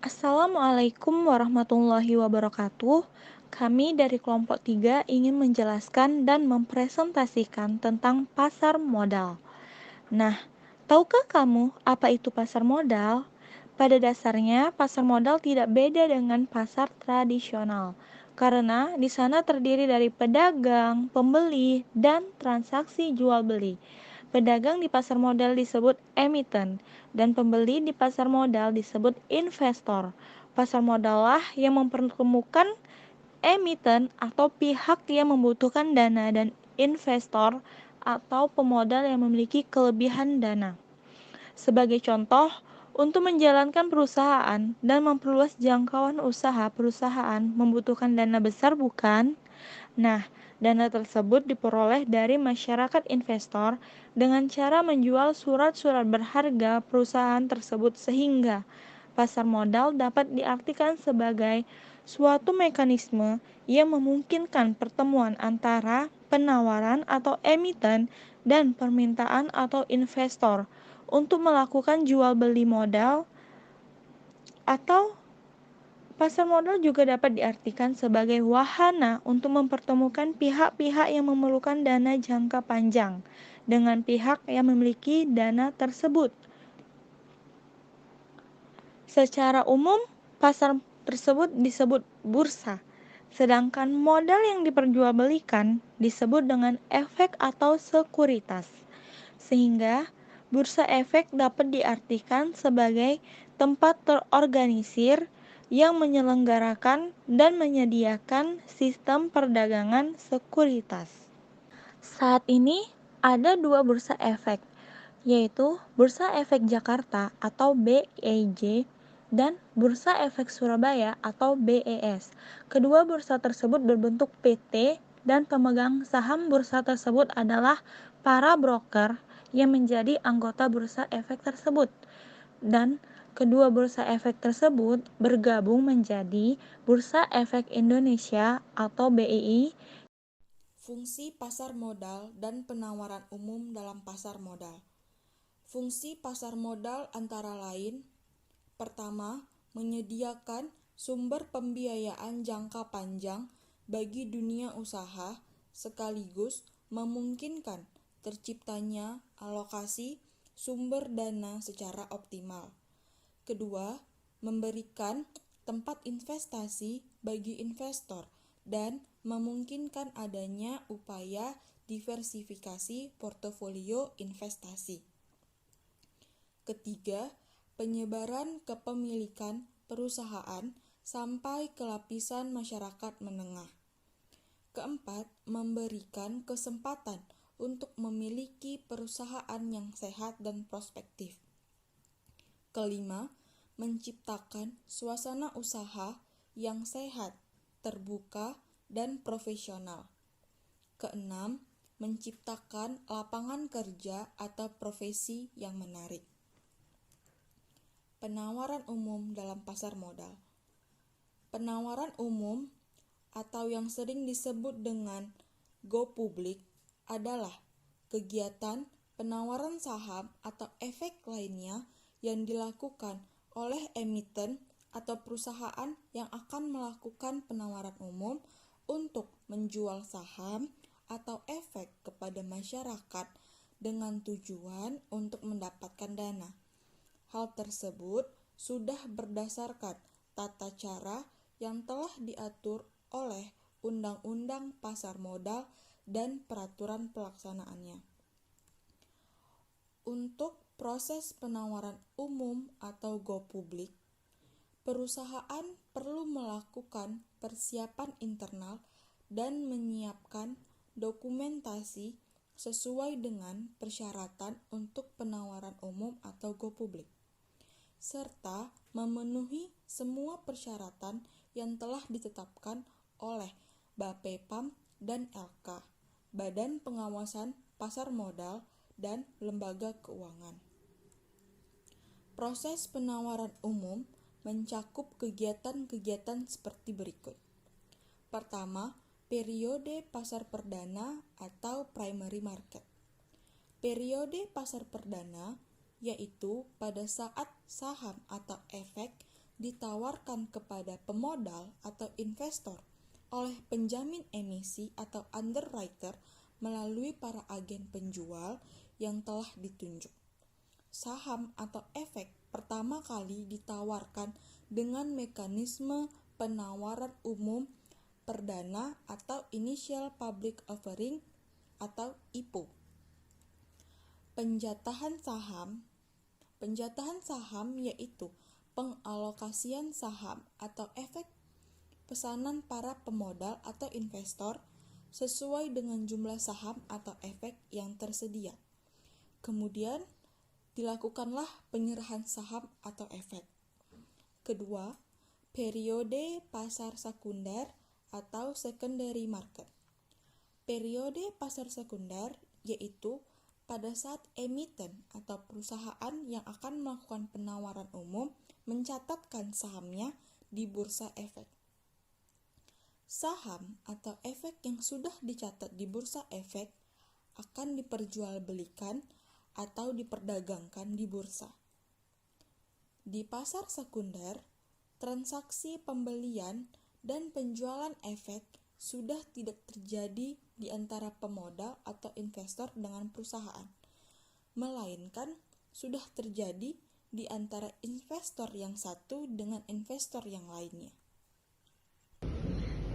Assalamualaikum warahmatullahi wabarakatuh. Kami dari kelompok 3 ingin menjelaskan dan mempresentasikan tentang pasar modal. Nah, tahukah kamu apa itu pasar modal? Pada dasarnya, pasar modal tidak beda dengan pasar tradisional, karena di sana terdiri dari pedagang, pembeli, dan transaksi jual beli. Pedagang di pasar modal disebut emiten, dan pembeli di pasar modal disebut investor. Pasar modal lah yang mempertemukan emiten atau pihak yang membutuhkan dana dan investor atau pemodal yang memiliki kelebihan dana. Sebagai contoh, untuk menjalankan perusahaan dan memperluas jangkauan usaha perusahaan membutuhkan dana besar, bukan? Nah, dana tersebut diperoleh dari masyarakat investor dengan cara menjual surat-surat berharga perusahaan tersebut, sehingga pasar modal dapat diartikan sebagai suatu mekanisme yang memungkinkan pertemuan antara penawaran atau emiten dan permintaan atau investor untuk melakukan jual beli modal. Atau pasar modal juga dapat diartikan sebagai wahana untuk mempertemukan pihak-pihak yang memerlukan dana jangka panjang dengan pihak yang memiliki dana tersebut. Secara umum, pasar tersebut disebut bursa, sedangkan modal yang diperjualbelikan disebut dengan efek atau sekuritas. Sehingga bursa efek dapat diartikan sebagai tempat terorganisir yang menyelenggarakan dan menyediakan sistem perdagangan sekuritas. Saat ini ada dua bursa efek, yaitu Bursa Efek Jakarta atau BEJ dan Bursa Efek Surabaya atau BES. Kedua bursa tersebut berbentuk PT dan pemegang saham bursa tersebut adalah para broker yang menjadi anggota bursa efek tersebut. Dan kedua bursa efek tersebut bergabung menjadi Bursa Efek Indonesia atau BII. Fungsi pasar modal dan penawaran umum dalam pasar modal. Fungsi pasar modal antara lain: pertama, menyediakan sumber pembiayaan jangka panjang bagi dunia usaha sekaligus memungkinkan terciptanya alokasi sumber dana secara optimal. Kedua, memberikan tempat investasi bagi investor dan memungkinkan adanya upaya diversifikasi portofolio investasi. Ketiga, penyebaran kepemilikan perusahaan sampai ke lapisan masyarakat menengah. Keempat, memberikan kesempatan untuk memiliki perusahaan yang sehat dan prospektif. Kelima, menciptakan suasana usaha yang sehat, terbuka, dan profesional. Keenam, menciptakan lapangan kerja atau profesi yang menarik. Penawaran umum dalam pasar modal. Penawaran umum atau yang sering disebut dengan go public adalah kegiatan penawaran saham atau efek lainnya yang dilakukan oleh emiten atau perusahaan yang akan melakukan penawaran umum untuk menjual saham atau efek kepada masyarakat dengan tujuan untuk mendapatkan dana. Hal tersebut sudah berdasarkan tata cara yang telah diatur oleh Undang-Undang Pasar Modal dan peraturan pelaksanaannya. Untuk proses penawaran umum atau go public, perusahaan perlu melakukan persiapan internal dan menyiapkan dokumentasi sesuai dengan persyaratan untuk penawaran umum atau go public, serta memenuhi semua persyaratan yang telah ditetapkan oleh Bapepam dan LK, Badan Pengawasan Pasar Modal dan Lembaga Keuangan. Proses penawaran umum mencakup kegiatan-kegiatan seperti berikut. Pertama, periode pasar perdana atau primary market. Periode pasar perdana yaitu pada saat saham atau efek ditawarkan kepada pemodal atau investor oleh penjamin emisi atau underwriter melalui para agen penjual yang telah ditunjuk. Saham atau efek pertama kali ditawarkan dengan mekanisme penawaran umum perdana atau Initial Public Offering atau IPO. Penjatahan saham yaitu pengalokasian saham atau efek pesanan para pemodal atau investor sesuai dengan jumlah saham atau efek yang tersedia. Kemudian dilakukanlah penyerahan saham atau efek. Kedua, periode pasar sekunder atau secondary market. Periode pasar sekunder yaitu pada saat emiten atau perusahaan yang akan melakukan penawaran umum mencatatkan sahamnya di bursa efek. Saham atau efek yang sudah dicatat di bursa efek akan diperjualbelikan atau diperdagangkan di bursa. Di pasar sekunder, transaksi pembelian dan penjualan efek sudah tidak terjadi di antara pemodal atau investor dengan perusahaan, melainkan sudah terjadi di antara investor yang satu dengan investor yang lainnya.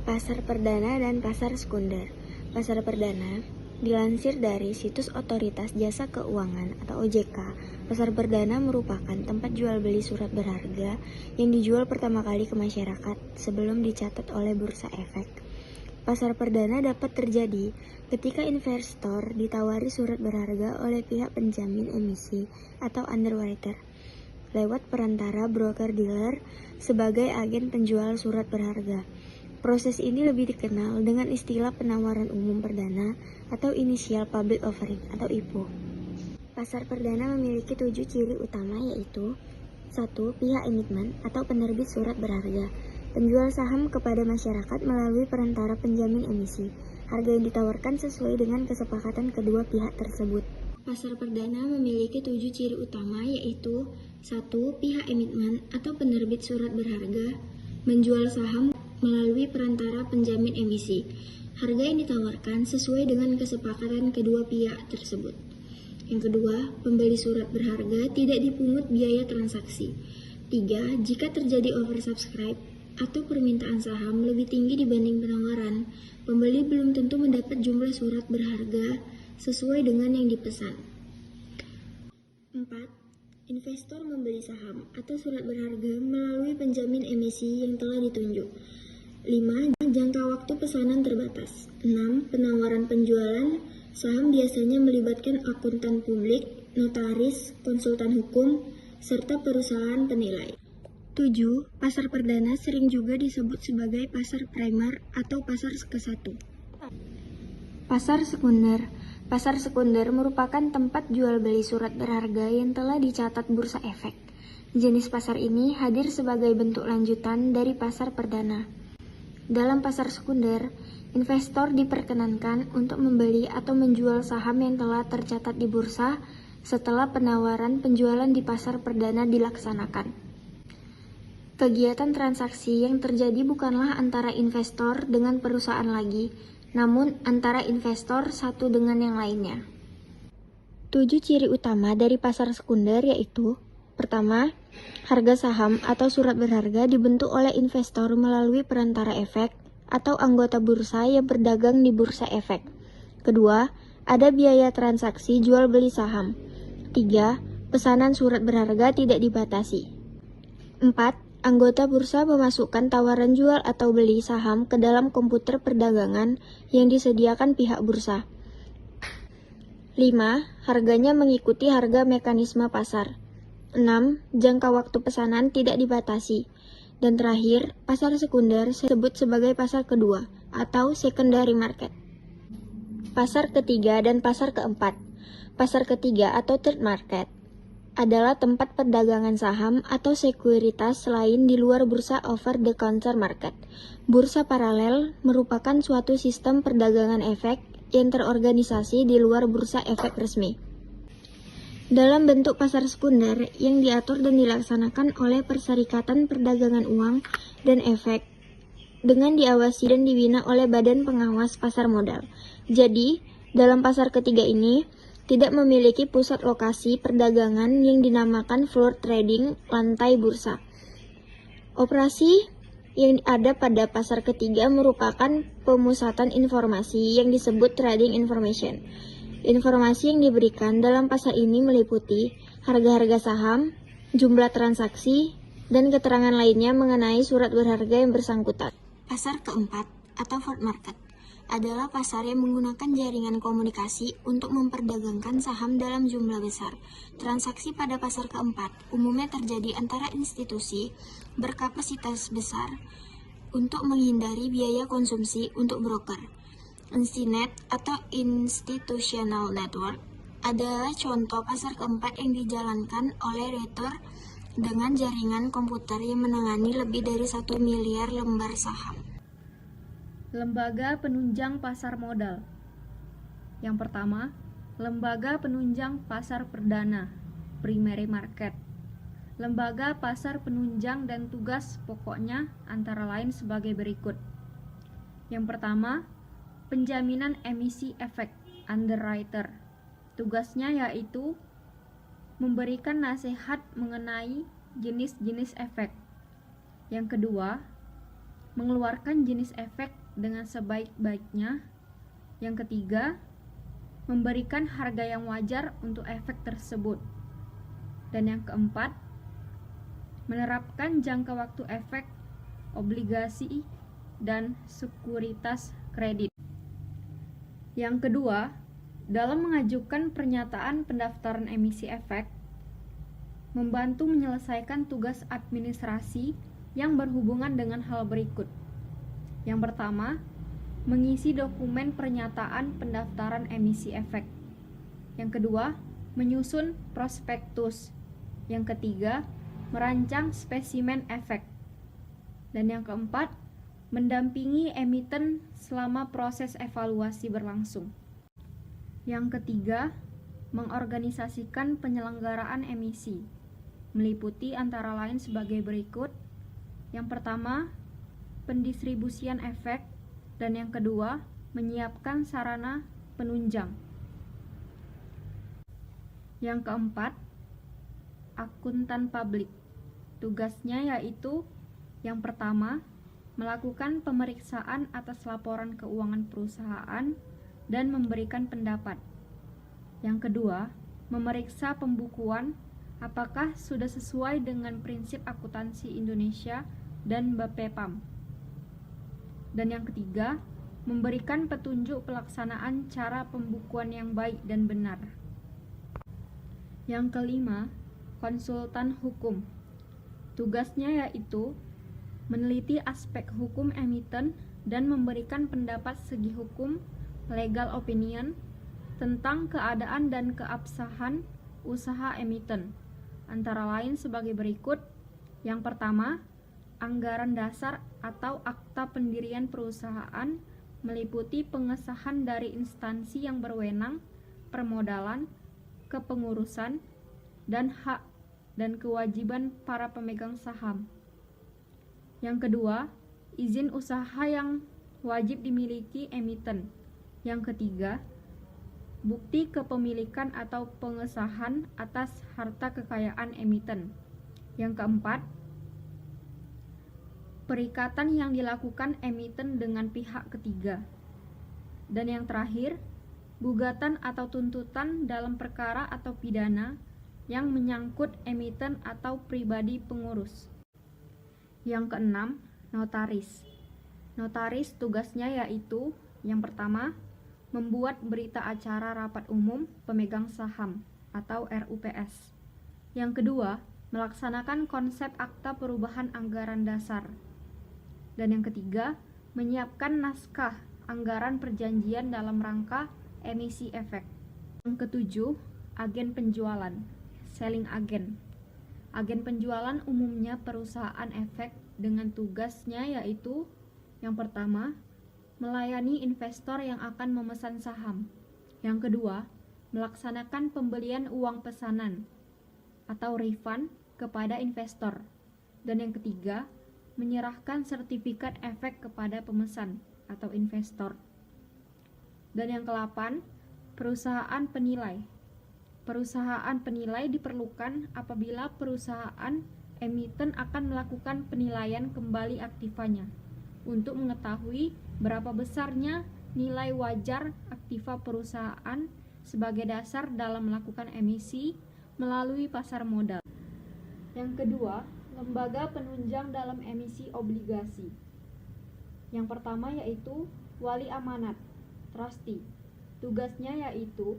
Pasar perdana dan pasar sekunder. Pasar perdana dilansir dari situs Otoritas Jasa Keuangan atau OJK. Pasar perdana merupakan tempat jual beli surat berharga yang dijual pertama kali ke masyarakat sebelum dicatat oleh bursa efek. Pasar perdana dapat terjadi ketika investor ditawari surat berharga oleh pihak penjamin emisi atau underwriter lewat perantara broker-dealer sebagai agen penjual surat berharga. Proses ini lebih dikenal dengan istilah penawaran umum perdana atau Initial Public Offering atau IPO. Pasar perdana memiliki 7 ciri utama yaitu 1. Pihak emitmen atau penerbit surat berharga. Penjual saham kepada masyarakat melalui perantara penjamin emisi. Harga yang ditawarkan sesuai dengan kesepakatan kedua pihak tersebut. Pasar perdana memiliki 7 ciri utama yaitu 1. Pihak emitmen atau penerbit surat berharga menjual saham melalui perantara penjamin emisi. Harga yang ditawarkan sesuai dengan kesepakatan kedua pihak tersebut. Yang kedua, pembeli surat berharga tidak dipungut biaya transaksi. 3. Jika terjadi oversubscribe atau permintaan saham lebih tinggi dibanding penawaran, pembeli belum tentu mendapat jumlah surat berharga sesuai dengan yang dipesan. 4. Investor membeli saham atau surat berharga melalui penjamin emisi yang telah ditunjuk. 5. Jangka waktu pesanan terbatas. 6. Penawaran penjualan saham biasanya melibatkan akuntan publik, notaris, konsultan hukum, serta perusahaan penilai. 7. Pasar perdana sering juga disebut sebagai pasar primer atau pasar ke-1. Pasar sekunder. Pasar sekunder merupakan tempat jual beli surat berharga yang telah dicatat bursa efek. Jenis pasar ini hadir sebagai bentuk lanjutan dari pasar perdana. Dalam pasar sekunder, investor diperkenankan untuk membeli atau menjual saham yang telah tercatat di bursa setelah penawaran penjualan di pasar perdana dilaksanakan. Kegiatan transaksi yang terjadi bukanlah antara investor dengan perusahaan lagi, namun antara investor satu dengan yang lainnya. 7 ciri utama dari pasar sekunder yaitu: pertama, harga saham atau surat berharga dibentuk oleh investor melalui perantara efek atau anggota bursa yang berdagang di bursa efek. Kedua, ada biaya transaksi jual beli saham. 3. Pesanan surat berharga tidak dibatasi. 4. Anggota bursa memasukkan tawaran jual atau beli saham ke dalam komputer perdagangan yang disediakan pihak bursa. 5. Harganya mengikuti harga mekanisme pasar. 6. Jangka waktu pesanan tidak dibatasi. Dan terakhir, pasar sekunder disebut sebagai pasar kedua atau secondary market. Pasar ketiga dan pasar keempat. Pasar ketiga atau third market adalah tempat perdagangan saham atau sekuritas lain di luar bursa over the counter market. Bursa paralel merupakan suatu sistem perdagangan efek yang terorganisasi di luar bursa efek resmi. dalam bentuk pasar sekunder yang diatur dan dilaksanakan oleh Perserikatan Perdagangan Uang dan Efek dengan diawasi dan dibina oleh Badan Pengawas Pasar Modal. Jadi, dalam pasar ketiga ini tidak memiliki pusat lokasi perdagangan yang dinamakan floor trading lantai bursa. Operasi yang ada pada pasar ketiga merupakan pemusatan informasi yang disebut trading information. Informasi yang diberikan dalam pasar ini meliputi harga-harga saham, jumlah transaksi, dan keterangan lainnya mengenai surat berharga yang bersangkutan. Pasar keempat atau forward market adalah pasar yang menggunakan jaringan komunikasi untuk memperdagangkan saham dalam jumlah besar. Transaksi pada pasar keempat umumnya terjadi antara institusi berkapasitas besar untuk menghindari biaya konsumsi untuk broker. Instinet atau Institutional Network adalah contoh pasar keempat yang dijalankan oleh Reuters dengan jaringan komputer yang menangani lebih dari 1 miliar lembar saham. Lembaga penunjang pasar modal. Yang pertama, lembaga penunjang pasar perdana, primary market. Lembaga pasar penunjang dan tugas pokoknya antara lain sebagai berikut. Yang pertama, penjaminan emisi efek, underwriter. Tugasnya yaitu memberikan nasihat mengenai jenis-jenis efek. Yang kedua, mengeluarkan jenis efek dengan sebaik-baiknya. Yang ketiga, memberikan harga yang wajar untuk efek tersebut. Dan yang keempat, menerapkan jangka waktu efek, obligasi, dan sekuritas kredit. Yang kedua, dalam mengajukan pernyataan pendaftaran emisi efek, membantu menyelesaikan tugas administrasi yang berhubungan dengan hal berikut. Yang pertama, mengisi dokumen pernyataan pendaftaran emisi efek. Yang kedua, menyusun prospektus. Yang ketiga, merancang spesimen efek. Dan yang keempat, mendampingi emiten selama proses evaluasi berlangsung. Yang ketiga, mengorganisasikan penyelenggaraan emisi, meliputi antara lain sebagai berikut. Yang pertama, pendistribusian efek, dan yang kedua, menyiapkan sarana penunjang. Yang keempat, akuntan publik. Tugasnya yaitu yang pertama, melakukan pemeriksaan atas laporan keuangan perusahaan dan memberikan pendapat. Yang kedua, memeriksa pembukuan apakah sudah sesuai dengan prinsip akuntansi Indonesia dan BAPEPAM. Dan yang ketiga, memberikan petunjuk pelaksanaan cara pembukuan yang baik dan benar. Yang kelima, konsultan hukum. Tugasnya yaitu meneliti aspek hukum emiten dan memberikan pendapat segi hukum, legal opinion, tentang keadaan dan keabsahan usaha emiten, antara lain sebagai berikut. Yang pertama, anggaran dasar atau akta pendirian perusahaan, meliputi pengesahan dari instansi yang berwenang, permodalan, kepengurusan, dan hak dan kewajiban para pemegang saham. Yang kedua, izin usaha yang wajib dimiliki emiten. Yang ketiga, bukti kepemilikan atau pengesahan atas harta kekayaan emiten. Yang keempat, perikatan yang dilakukan emiten dengan pihak ketiga. Dan yang terakhir, gugatan atau tuntutan dalam perkara atau pidana yang menyangkut emiten atau pribadi pengurus. Yang keenam, notaris. Notaris tugasnya yaitu yang pertama, membuat berita acara rapat umum pemegang saham atau RUPS. Yang kedua, melaksanakan konsep akta perubahan anggaran dasar. Dan yang ketiga, menyiapkan naskah anggaran perjanjian dalam rangka emisi efek. Yang ketujuh, agen penjualan, selling agent. Agen penjualan umumnya perusahaan efek dengan tugasnya yaitu yang pertama, melayani investor yang akan memesan saham. Yang kedua, melaksanakan pembelian uang pesanan atau refund kepada investor. Dan yang ketiga, menyerahkan sertifikat efek kepada pemesan atau investor. Dan yang ke-8, perusahaan penilai. Perusahaan penilai diperlukan apabila perusahaan emiten akan melakukan penilaian kembali aktivanya untuk mengetahui berapa besarnya nilai wajar aktiva perusahaan sebagai dasar dalam melakukan emisi melalui pasar modal. Yang kedua, lembaga penunjang dalam emisi obligasi. Yang pertama yaitu wali amanat, trustee. Tugasnya yaitu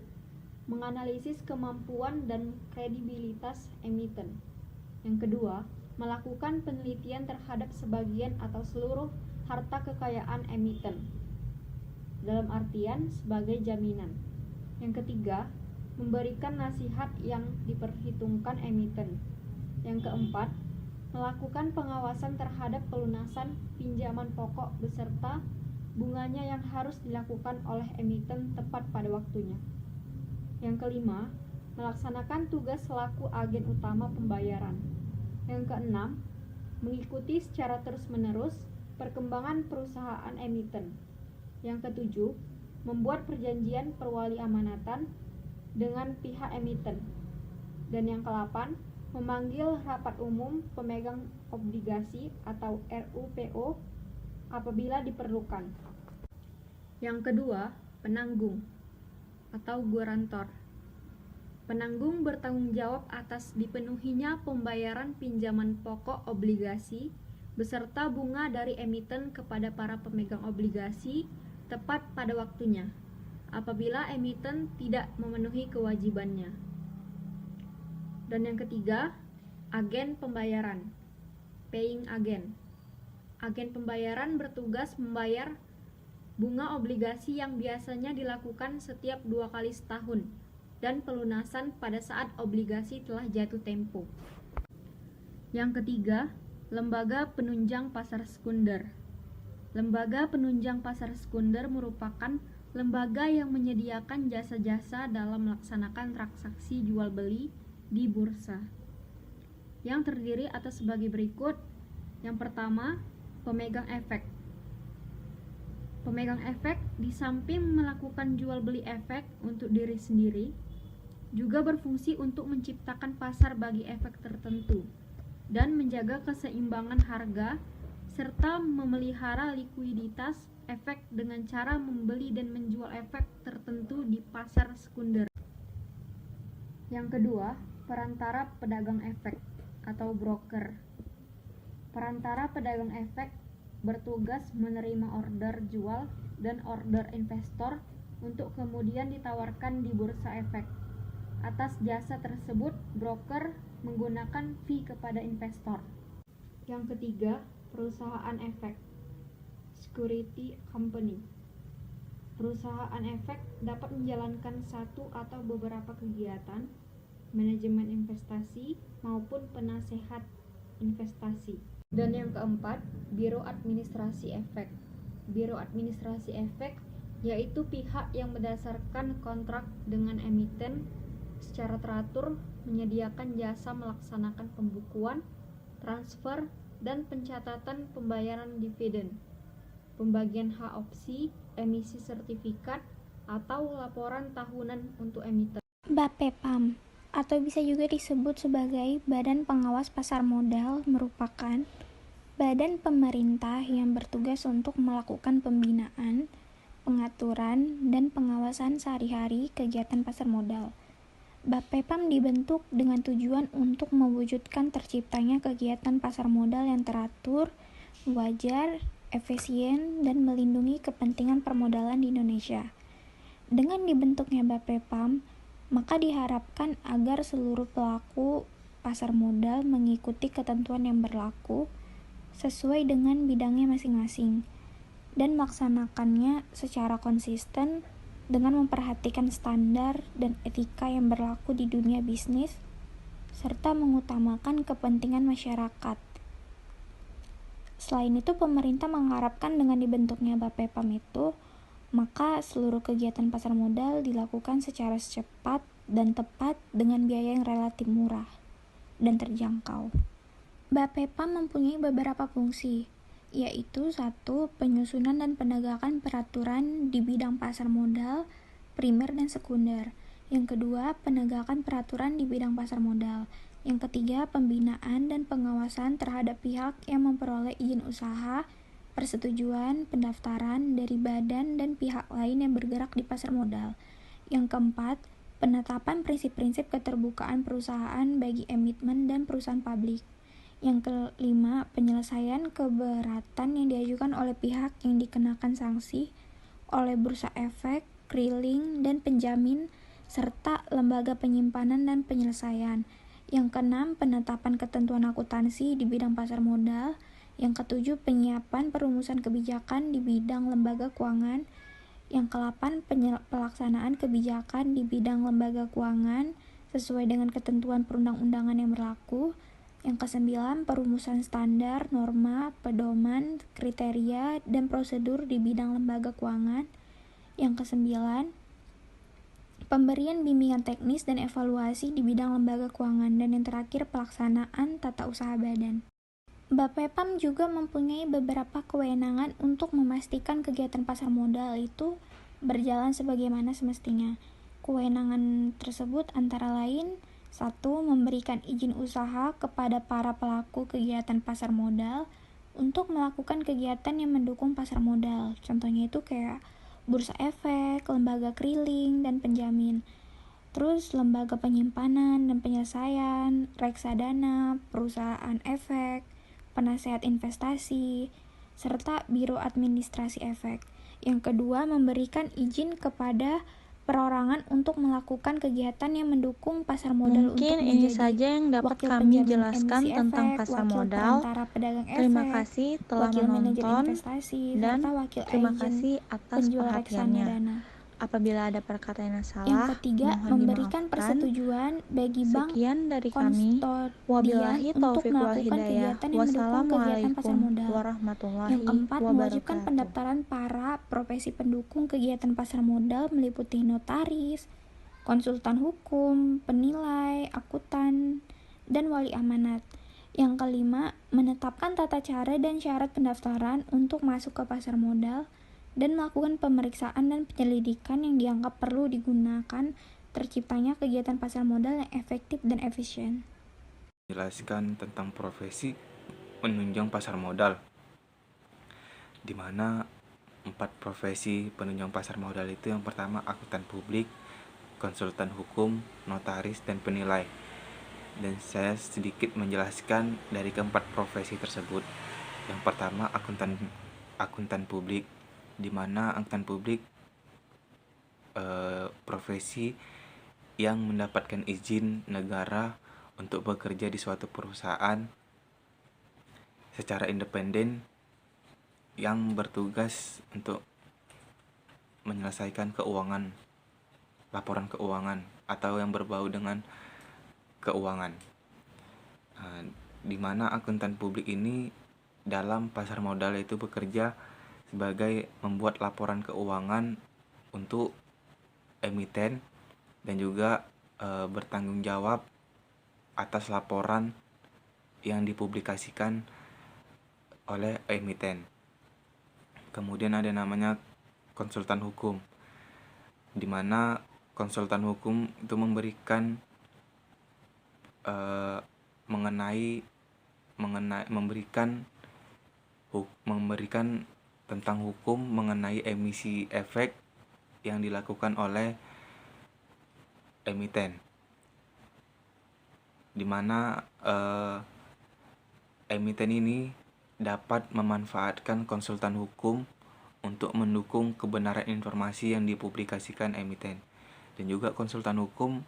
menganalisis kemampuan dan kredibilitas emiten. Yang kedua, melakukan penelitian terhadap sebagian atau seluruh harta kekayaan emiten, dalam artian sebagai jaminan. Yang ketiga, memberikan nasihat yang diperhitungkan emiten. Yang keempat, melakukan pengawasan terhadap pelunasan pinjaman pokok beserta bunganya yang harus dilakukan oleh emiten tepat pada waktunya. Yang kelima, melaksanakan tugas selaku agen utama pembayaran. Yang keenam, mengikuti secara terus-menerus perkembangan perusahaan emiten. Yang ketujuh, membuat perjanjian perwali amanatan dengan pihak emiten. Dan yang ke-8, memanggil rapat umum pemegang obligasi atau RUPO apabila diperlukan. Yang kedua, penanggung atau guarantor. Penanggung bertanggung jawab atas dipenuhinya pembayaran pinjaman pokok obligasi beserta bunga dari emiten kepada para pemegang obligasi tepat pada waktunya, apabila emiten tidak memenuhi kewajibannya. Dan yang ketiga, agen pembayaran, paying agent. Agen pembayaran bertugas membayar bunga obligasi yang biasanya dilakukan setiap 2 kali setahun dan pelunasan pada saat obligasi telah jatuh tempo. Yang ketiga, lembaga penunjang pasar sekunder. Lembaga penunjang pasar sekunder merupakan lembaga yang menyediakan jasa-jasa dalam melaksanakan transaksi jual beli di bursa, yang terdiri atas sebagai berikut. Yang pertama, pemegang efek. Pemegang efek di samping melakukan jual beli efek untuk diri sendiri, juga berfungsi untuk menciptakan pasar bagi efek tertentu dan menjaga keseimbangan harga serta memelihara likuiditas efek dengan cara membeli dan menjual efek tertentu di pasar sekunder. Yang kedua, perantara pedagang efek atau broker. Perantara pedagang efek bertugas menerima order jual dan order investor untuk kemudian ditawarkan di bursa efek. Atas jasa tersebut, broker menggunakan fee kepada investor. Yang ketiga, perusahaan efek, security company. Perusahaan efek dapat menjalankan satu atau beberapa kegiatan manajemen investasi maupun penasehat investasi. Dan yang keempat, biro administrasi efek. Biro administrasi efek yaitu pihak yang berdasarkan kontrak dengan emiten secara teratur menyediakan jasa melaksanakan pembukuan, transfer, dan pencatatan pembayaran dividen, pembagian hak opsi, emisi sertifikat, atau laporan tahunan untuk emiten. BAPEPAM atau bisa juga disebut sebagai Badan Pengawas Pasar Modal merupakan badan pemerintah yang bertugas untuk melakukan pembinaan, pengaturan, dan pengawasan sehari-hari kegiatan pasar modal. BAPEPAM dibentuk dengan tujuan untuk mewujudkan terciptanya kegiatan pasar modal yang teratur, wajar, efisien, dan melindungi kepentingan permodalan di Indonesia. Dengan dibentuknya BAPEPAM, maka diharapkan agar seluruh pelaku pasar modal mengikuti ketentuan yang berlaku sesuai dengan bidangnya masing-masing dan melaksanakannya secara konsisten dengan memperhatikan standar dan etika yang berlaku di dunia bisnis serta mengutamakan kepentingan masyarakat. Selain itu, pemerintah mengharapkan dengan dibentuknya BAPEPAM itu maka seluruh kegiatan pasar modal dilakukan secara cepat dan tepat dengan biaya yang relatif murah dan terjangkau. Bapepam mempunyai beberapa fungsi, yaitu 1. Penyusunan dan penegakan peraturan di bidang pasar modal, primer dan sekunder. Yang kedua, penegakan peraturan di bidang pasar modal. Yang ketiga, pembinaan dan pengawasan terhadap pihak yang memperoleh izin usaha, persetujuan, pendaftaran dari badan dan pihak lain yang bergerak di pasar modal. Yang keempat, penetapan prinsip-prinsip keterbukaan perusahaan bagi emitmen dan perusahaan publik. Yang kelima, penyelesaian keberatan yang diajukan oleh pihak yang dikenakan sanksi oleh bursa efek, clearing, dan penjamin, serta lembaga penyimpanan dan penyelesaian. Yang keenam, penetapan ketentuan akuntansi di bidang pasar modal. Yang ketujuh, penyiapan perumusan kebijakan di bidang lembaga keuangan. Yang kedelapan, pelaksanaan kebijakan di bidang lembaga keuangan sesuai dengan ketentuan perundang-undangan yang berlaku. Yang kesembilan, perumusan standar, norma, pedoman, kriteria, dan prosedur di bidang lembaga keuangan. Yang kesembilan, pemberian bimbingan teknis dan evaluasi di bidang lembaga keuangan. Dan yang terakhir, pelaksanaan tata usaha badan. Bapepam juga mempunyai beberapa kewenangan untuk memastikan kegiatan pasar modal itu berjalan sebagaimana semestinya. Kewenangan tersebut antara lain: 1. Memberikan izin usaha kepada para pelaku kegiatan pasar modal untuk melakukan kegiatan yang mendukung pasar modal. Contohnya itu kayak bursa efek, lembaga clearing, dan penjamin. Terus lembaga penyimpanan dan penyelesaian, reksadana, perusahaan efek, penasehat investasi, serta biro administrasi efek. Yang kedua, memberikan izin kepada perorangan untuk melakukan kegiatan yang mendukung pasar modal. Mungkin untuk ini menjadi saja yang dapat wakil kami penjamin jelaskan emisi tentang efek, pasar wakil modal. perantara pedagang Terima efek, kasih telah wakil manajer menonton investasi, dan serta wakil terima agen kasih atas penjual perhatiannya. reksadana. Apabila ada perkataan yang Yang salah, ketiga, mohon memberikan dimaafkan. persetujuan bagi bank Sekian dari kami. kustodian Wabillahi untuk taufiq wal melakukan hidayah. kegiatan yang mendukung kegiatan pasar Wassalamualaikum modal. warahmatullahi Yang keempat, mewajibkan wabarakatuh. pendaftaran para profesi pendukung kegiatan pasar modal meliputi notaris, konsultan hukum, penilai, akuntan, dan wali amanat. Yang kelima, menetapkan tata cara dan syarat pendaftaran untuk masuk ke pasar modal dan melakukan pemeriksaan dan penyelidikan yang dianggap perlu digunakan terciptanya kegiatan pasar modal yang efektif dan efisien. Jelaskan tentang profesi penunjang pasar modal, di mana 4 profesi penunjang pasar modal itu: yang pertama akuntan publik, konsultan hukum, notaris, dan penilai. Dan saya sedikit menjelaskan dari keempat profesi tersebut. Yang pertama akuntan publik, di mana akuntan publik profesi yang mendapatkan izin negara untuk bekerja di suatu perusahaan secara independen yang bertugas untuk menyelesaikan keuangan, laporan keuangan, atau yang berbau dengan keuangan. Di mana akuntan publik ini dalam pasar modal itu bekerja sebagai membuat laporan keuangan untuk emiten dan juga bertanggung jawab atas laporan yang dipublikasikan oleh emiten. Kemudian ada namanya konsultan hukum, di mana konsultan hukum itu memberikan memberikan tentang hukum mengenai emisi efek yang dilakukan oleh emiten, di mana emiten ini dapat memanfaatkan konsultan hukum untuk mendukung kebenaran informasi yang dipublikasikan emiten. Dan juga konsultan hukum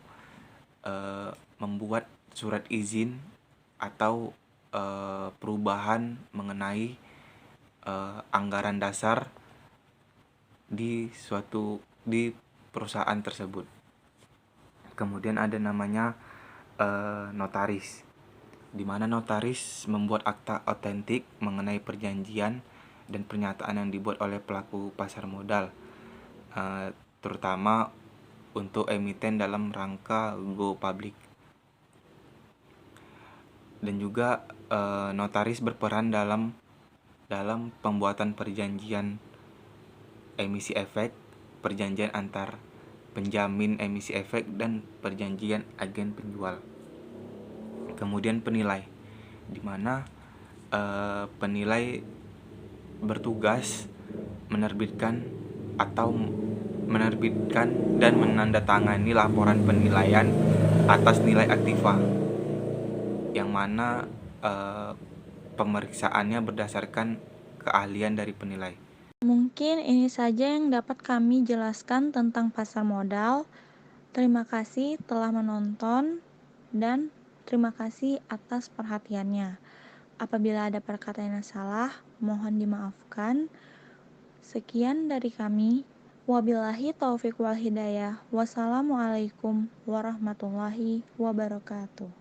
membuat surat izin atau perubahan mengenai anggaran dasar di perusahaan tersebut. Kemudian ada namanya notaris, di mana notaris membuat akta otentik mengenai perjanjian dan pernyataan yang dibuat oleh pelaku pasar modal. terutama untuk emiten dalam rangka go public. Dan juga notaris berperan dalam pembuatan perjanjian emisi efek, perjanjian antar penjamin emisi efek, dan perjanjian agen penjual. Kemudian penilai, di mana penilai bertugas menerbitkan dan menandatangani laporan penilaian atas nilai aktiva, yang mana pemeriksaannya berdasarkan keahlian dari penilai. Mungkin ini saja yang dapat kami jelaskan tentang pasar modal. Terima kasih telah menonton dan terima kasih atas perhatiannya. Apabila ada perkataan yang salah, mohon dimaafkan. Sekian dari kami. Wabillahi taufiq wal hidayah. Wassalamualaikum warahmatullahi wabarakatuh.